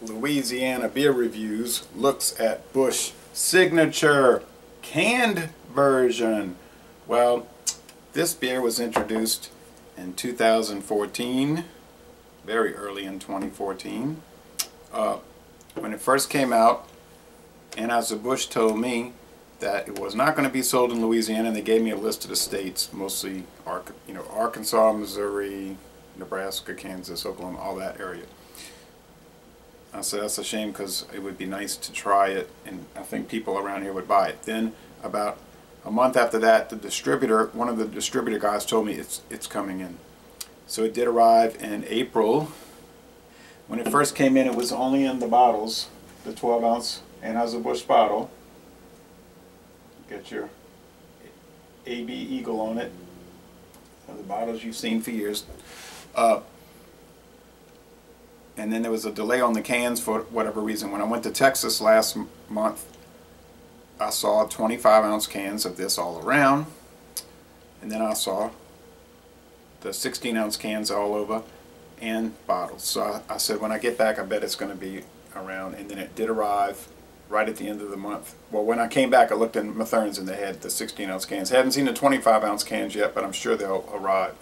Louisiana Beer Reviews looks at Busch Signature canned version. Well, this beer was introduced in 2014, very early in 2014. When it first came out, Anheuser-Busch told me that it was not going to be sold in Louisiana, and they gave me a list of the states, mostly Arkansas, Missouri, Nebraska, Kansas, Oklahoma, all that area. I said that's a shame because it would be nice to try it, and I think people around here would buy it. Then about a month after that, the distributor, one of the distributor guys, told me it's coming in. So it did arrive in April. When it first came in, it was only in the bottles, the 12-ounce Anheuser-Busch bottle. Get your AB Eagle on it. One of the bottles you've seen for years. And then there was a delay on the cans for whatever reason. When I went to Texas last month, I saw 25-ounce cans of this all around. And then I saw the 16-ounce cans all over and bottles. So I said, when I get back, I bet it's going to be around. And then it did arrive right at the end of the month. Well, when I came back, I looked in Mathern's and they had the 16-ounce cans. I haven't seen the 25-ounce cans yet, but I'm sure they'll arrive.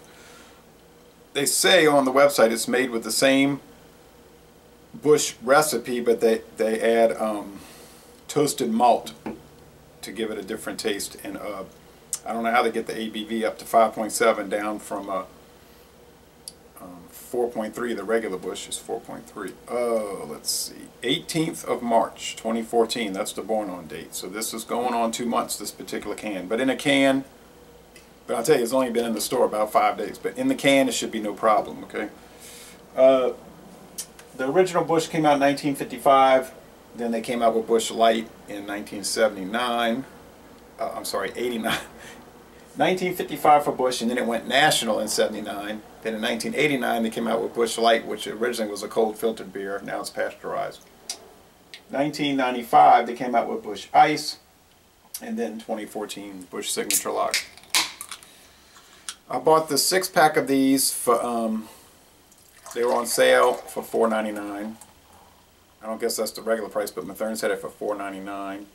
They say on the website it's made with the same Busch recipe, but they add toasted malt to give it a different taste. And I don't know how they get the ABV up to 5.7 down from 4.3. The regular Busch is 4.3. Let's see, 18th of March 2014. That's the born on date. So this is going on 2 months, this particular can. But in a can, but I'll tell you, it's only been in the store about 5 days. But in the can, it should be no problem. Okay. The original Busch came out in 1955. Then they came out with Busch Light in 1979. I'm sorry, 89. 1955 for Busch, and then it went national in 79. Then in 1989 they came out with Busch Light, which originally was a cold filtered beer. Now it's pasteurized. 1995 they came out with Busch Ice, and then 2014 Busch Signature Lager. I bought the 6-pack of these for they were on sale for $4.99. I don't guess that's the regular price, but Mathern's had it for $4.99.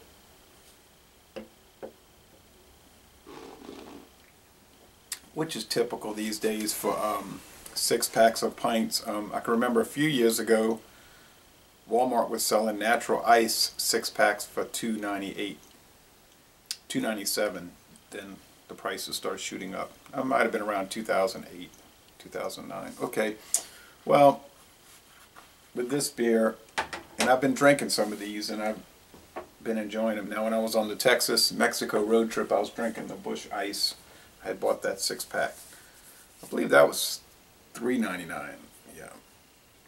Which is typical these days for 6 packs of pints. I can remember a few years ago, Walmart was selling natural ice 6 packs for $2.98, $2.97. Then the prices start shooting up. It might have been around 2008, 2009. Okay, well, with this beer, and I've been drinking some of these, and I've been enjoying them. Now, when I was on the Texas-Mexico road trip, I was drinking the Busch Ice. I had bought that 6-pack. I believe that was $3.99. Yeah,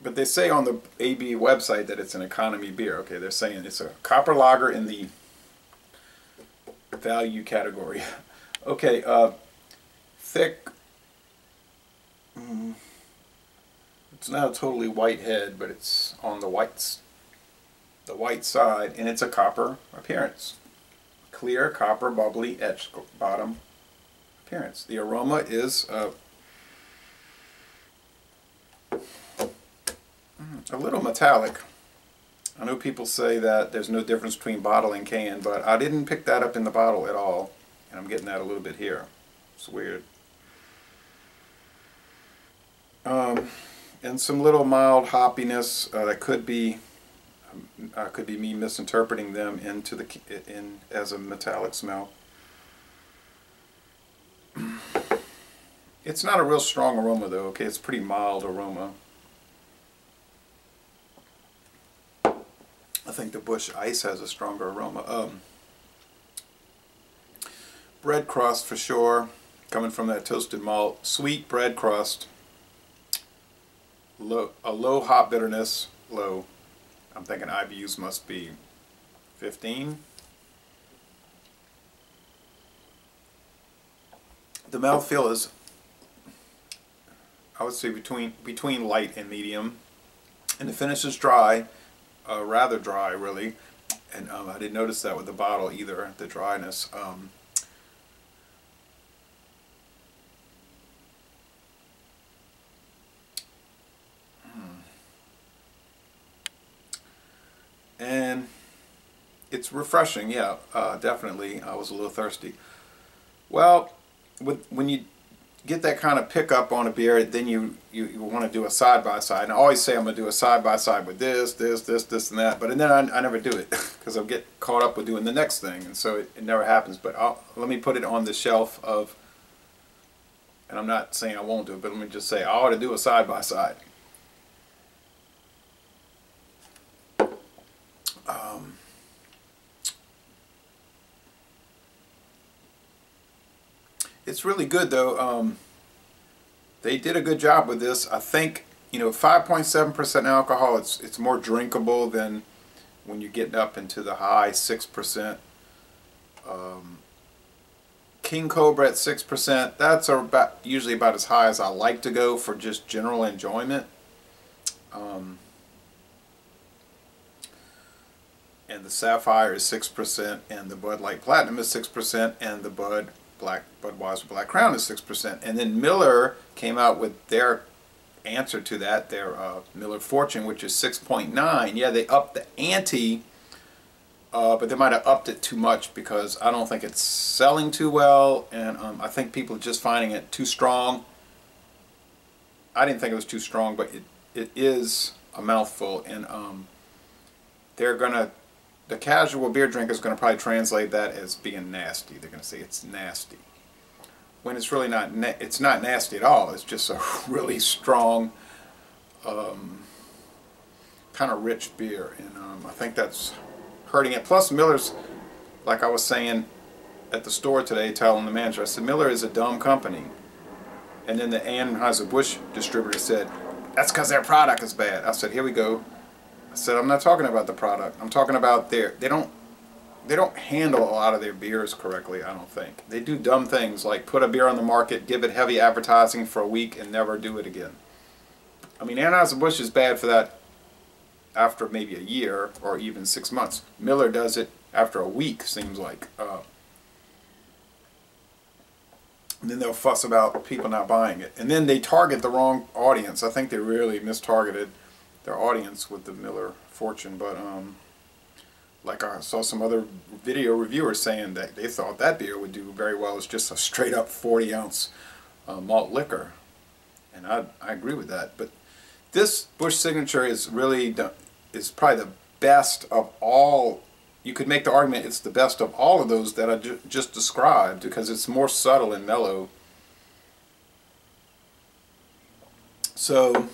but they say on the AB website that it's an economy beer. Okay, they're saying it's a copper lager in the value category. Okay, thick. It's not a totally white head, but it's on the white side, and it's a copper appearance. Clear, copper, bubbly, etched bottom appearance. The aroma is a little metallic. I know people say that there's no difference between bottle and can, but I didn't pick that up in the bottle at all, and I'm getting that a little bit here. It's weird. And some little mild hoppiness that could be me misinterpreting them into as a metallic smell. It's not a real strong aroma though. Okay, it's pretty mild aroma. I think the Busch Ice has a stronger aroma. Bread crust for sure, coming from that toasted malt. Sweet bread crust. A low hop bitterness. Low. I'm thinking IBUs must be 15. The mouthfeel is, I would say, between light and medium, and the finish is dry, rather dry really, and I didn't notice that with the bottle either, the dryness. and it's refreshing. Yeah, definitely. I was a little thirsty. Well, when you get that kind of pickup on a beer, then you want to do a side-by-side. And I always say I'm going to do a side-by-side with this, and that. But then I never do it because I'll get caught up with doing the next thing. And so it never happens. But let me put it on the shelf of, and I'm not saying I won't do it, but let me just say I ought to do a side-by-side. It's really good though. They did a good job with this. I think, 5.7% alcohol, it's more drinkable than when you get up into the high 6%. King Cobra at 6%, that's usually about as high as I like to go for just general enjoyment. And the Sapphire is 6%, and the Bud Light Platinum is 6%, and the Budweiser Black Crown is 6%. And then Miller came out with their answer to that, their Miller Fortune, which is 6.9. Yeah, they upped the ante, but they might have upped it too much because I don't think it's selling too well, and I think people are just finding it too strong. I didn't think it was too strong, but it is a mouthful, and the casual beer drinker is going to probably translate that as being nasty. They're going to say it's nasty, when it's really not. It's not nasty at all. It's just a really strong, kind of rich beer, and I think that's hurting it. Plus, Miller's, like I was saying at the store today, telling the manager, I said, Miller is a dumb company. And then the Anheuser-Busch distributor said, that's because their product is bad. I said, here we go. I said, I'm not talking about the product. I'm talking about they don't handle a lot of their beers correctly, I don't think. They do dumb things like put a beer on the market, give it heavy advertising for a week, and never do it again. I mean, Anheuser-Busch is bad for that after maybe a year or even 6 months. Miller does it after a week, seems like. And then they'll fuss about people not buying it. And then they target the wrong audience. I think they really mistargeted their audience with the Miller Fortune. But like I saw some other video reviewers saying that they thought that beer would do very well as just a straight up 40-ounce malt liquor. And I agree with that. But this Busch Signature is probably the best of all. You could make the argument it's the best of all of those that I just described, because it's more subtle and mellow. So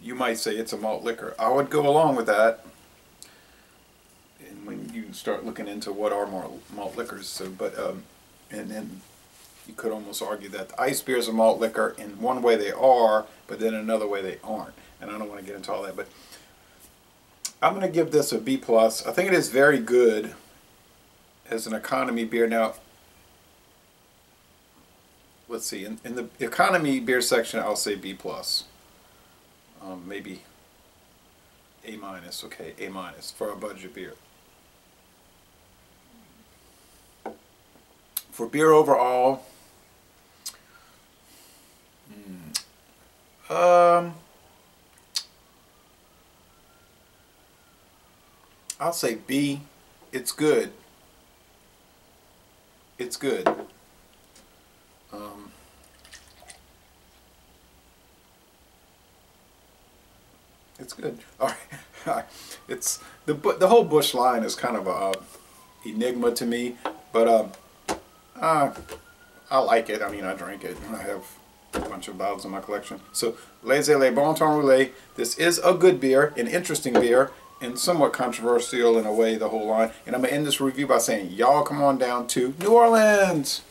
you might say it's a malt liquor. I would go along with that. And when you start looking into what are malt liquors, so and then you could almost argue that the ice beer is a malt liquor. In one way they are, but then another way they aren't. And I don't want to get into all that, but I'm going to give this a B+. I think it is very good as an economy beer. Now, let's see. In the economy beer section, I'll say B+. Maybe A-. Okay, A- for a budget beer. For beer overall, I'll say B. It's good. It's good. It's good. All right. It's the whole Busch line is kind of a enigma to me, but I like it. I mean, I drink it. I have a bunch of bottles in my collection. So, Laissez-les Bon Temps Roulé. This is a good beer, an interesting beer, and somewhat controversial in a way, the whole line. And I'm going to end this review by saying, y'all come on down to New Orleans.